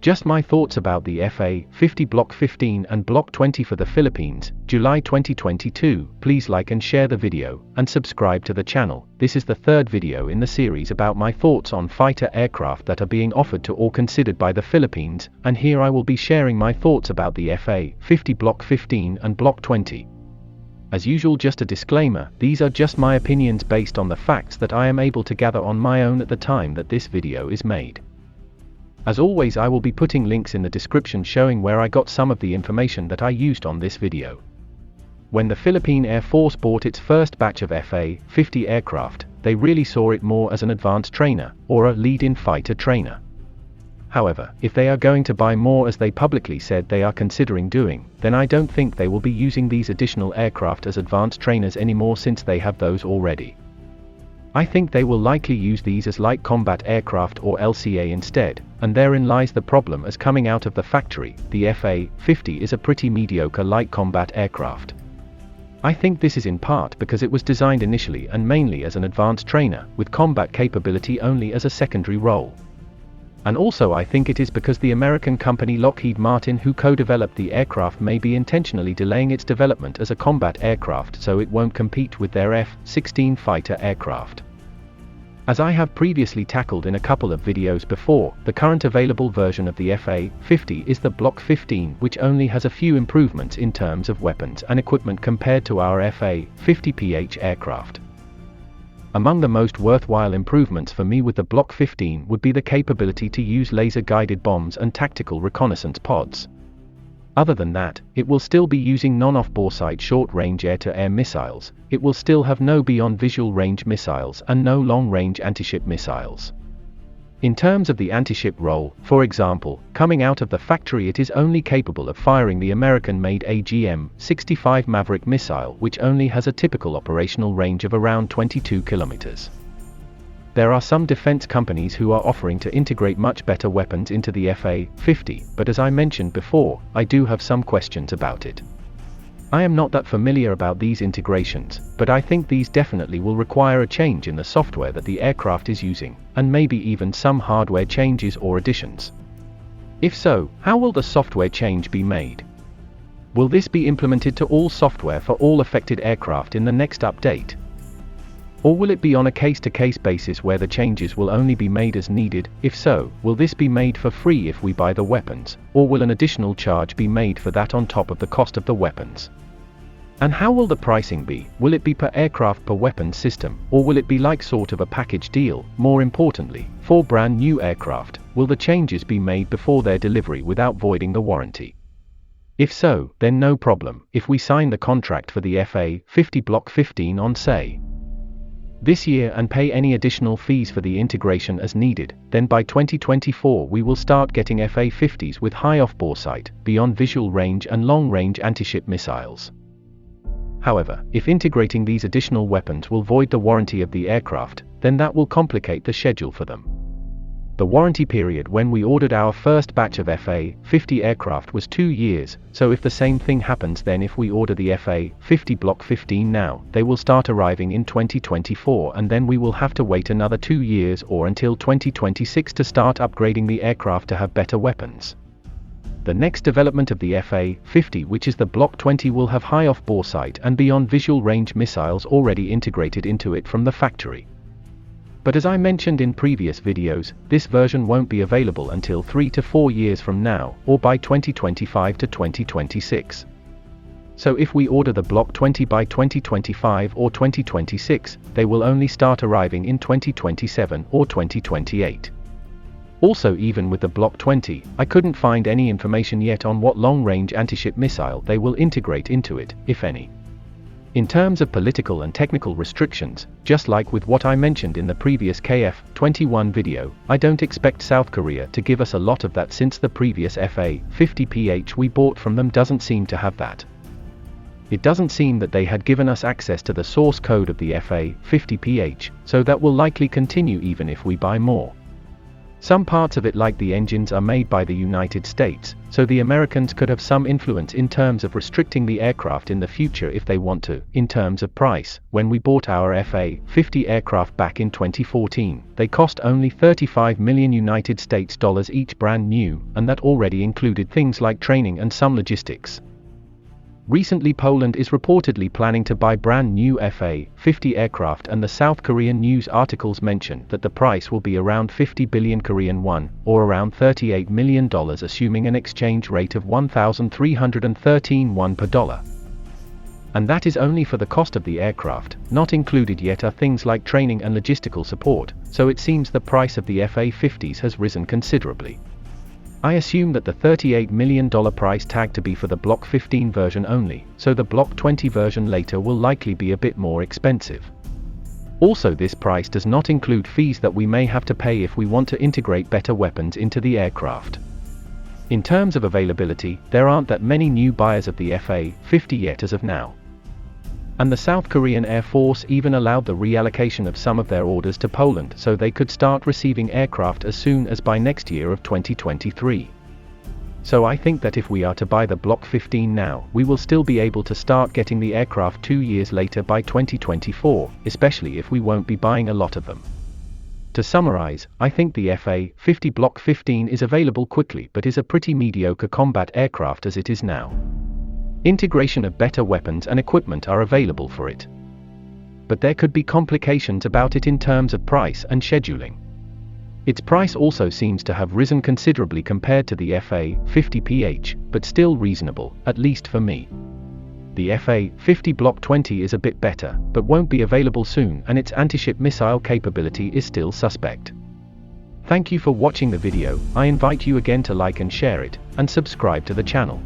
Just my thoughts about the FA-50 Block 15 and Block 20 for the Philippines, July 2022. Please like and share the video, and subscribe to the channel. This is the third video in the series about my thoughts on fighter aircraft that are being offered to or considered by the Philippines, and here I will be sharing my thoughts about the FA-50 Block 15 and Block 20. As usual, just a disclaimer, these are just my opinions based on the facts that I am able to gather on my own at the time that this video is made. As always, I will be putting links in the description showing where I got some of the information that I used on this video. When the Philippine Air Force bought its first batch of FA-50 aircraft, they really saw it more as an advanced trainer, or a lead-in fighter trainer. However, if they are going to buy more as they publicly said they are considering doing, then I don't think they will be using these additional aircraft as advanced trainers anymore since they have those already. I think they will likely use these as light combat aircraft or LCA instead, and therein lies the problem, as coming out of the factory, the FA-50 is a pretty mediocre light combat aircraft. I think this is in part because it was designed initially and mainly as an advanced trainer, with combat capability only as a secondary role. And also I think it is because the American company Lockheed Martin, who co-developed the aircraft, may be intentionally delaying its development as a combat aircraft so it won't compete with their F-16 fighter aircraft. As I have previously tackled in a couple of videos before, the current available version of the FA-50 is the Block 15, which only has a few improvements in terms of weapons and equipment compared to our FA-50PH aircraft. Among the most worthwhile improvements for me with the Block 15 would be the capability to use laser-guided bombs and tactical reconnaissance pods. Other than that, it will still be using non-off-boresight short-range air-to-air missiles, it will still have no beyond visual range missiles and no long-range anti-ship missiles. In terms of the anti-ship role, for example, coming out of the factory it is only capable of firing the American-made AGM-65 Maverick missile, which only has a typical operational range of around 22 kilometers. There are some defense companies who are offering to integrate much better weapons into the FA-50, but as I mentioned before, I do have some questions about it. I am not that familiar about these integrations, but I think these definitely will require a change in the software that the aircraft is using, and maybe even some hardware changes or additions. If so, how will the software change be made? Will this be implemented to all software for all affected aircraft in the next update? Or will it be on a case-to-case basis where the changes will only be made as needed? If so, will this be made for free if we buy the weapons, or will an additional charge be made for that on top of the cost of the weapons? And how will the pricing be? Will it be per aircraft per weapon system, or will it be like sort of a package deal? More importantly, for brand new aircraft, will the changes be made before their delivery without voiding the warranty? If so, then no problem, if we sign the contract for the FA-50 Block 15 on say this year and pay any additional fees for the integration as needed, then by 2024 we will start getting FA-50s with high off-boresight, beyond visual range and long-range anti-ship missiles. However, if integrating these additional weapons will void the warranty of the aircraft, then that will complicate the schedule for them. The warranty period when we ordered our first batch of FA-50 aircraft was 2 years, so if the same thing happens then if we order the FA-50 Block 15 now, they will start arriving in 2024 and then we will have to wait another 2 years or until 2026 to start upgrading the aircraft to have better weapons. The next development of the FA-50, which is the Block 20, will have high off-boresight and beyond visual range missiles already integrated into it from the factory. But as I mentioned in previous videos, this version won't be available until 3 to 4 years from now, or by 2025 to 2026. So if we order the Block 20 by 2025 or 2026, they will only start arriving in 2027 or 2028. Also, even with the Block 20, I couldn't find any information yet on what long-range anti-ship missile they will integrate into it, if any. In terms of political and technical restrictions, just like with what I mentioned in the previous KF-21 video, I don't expect South Korea to give us a lot of that since the previous FA-50PH we bought from them doesn't seem to have that. It doesn't seem that they had given us access to the source code of the FA-50PH, so that will likely continue even if we buy more. Some parts of it, like the engines, are made by the United States, so the Americans could have some influence in terms of restricting the aircraft in the future if they want to. In terms of price, when we bought our FA-50 aircraft back in 2014, they cost only $35 million United States dollars each, brand new, and that already included things like training and some logistics. Recently, Poland is reportedly planning to buy brand new FA-50 aircraft, and the South Korean news articles mention that the price will be around 50 billion Korean won, or around $38 million, assuming an exchange rate of 1,313 won per dollar. And that is only for the cost of the aircraft. Not included yet are things like training and logistical support, so it seems the price of the FA-50s has risen considerably. I assume that the $38 million price tag to be for the Block 15 version only, so the Block 20 version later will likely be a bit more expensive. Also, this price does not include fees that we may have to pay if we want to integrate better weapons into the aircraft. In terms of availability, there aren't that many new buyers of the FA-50 yet as of now. And the South Korean Air Force even allowed the reallocation of some of their orders to Poland, so they could start receiving aircraft as soon as by next year of 2023. So I think that if we are to buy the Block 15 now, we will still be able to start getting the aircraft 2 years later by 2024, especially if we won't be buying a lot of them. To summarize, I think the FA-50 Block 15 is available quickly but is a pretty mediocre combat aircraft as it is now. Integration of better weapons and equipment are available for it. But there could be complications about it in terms of price and scheduling. Its price also seems to have risen considerably compared to the FA-50PH, but still reasonable, at least for me. The FA-50 Block 20 is a bit better, but won't be available soon, and its anti-ship missile capability is still suspect. Thank you for watching the video. I invite you again to like and share it, and subscribe to the channel.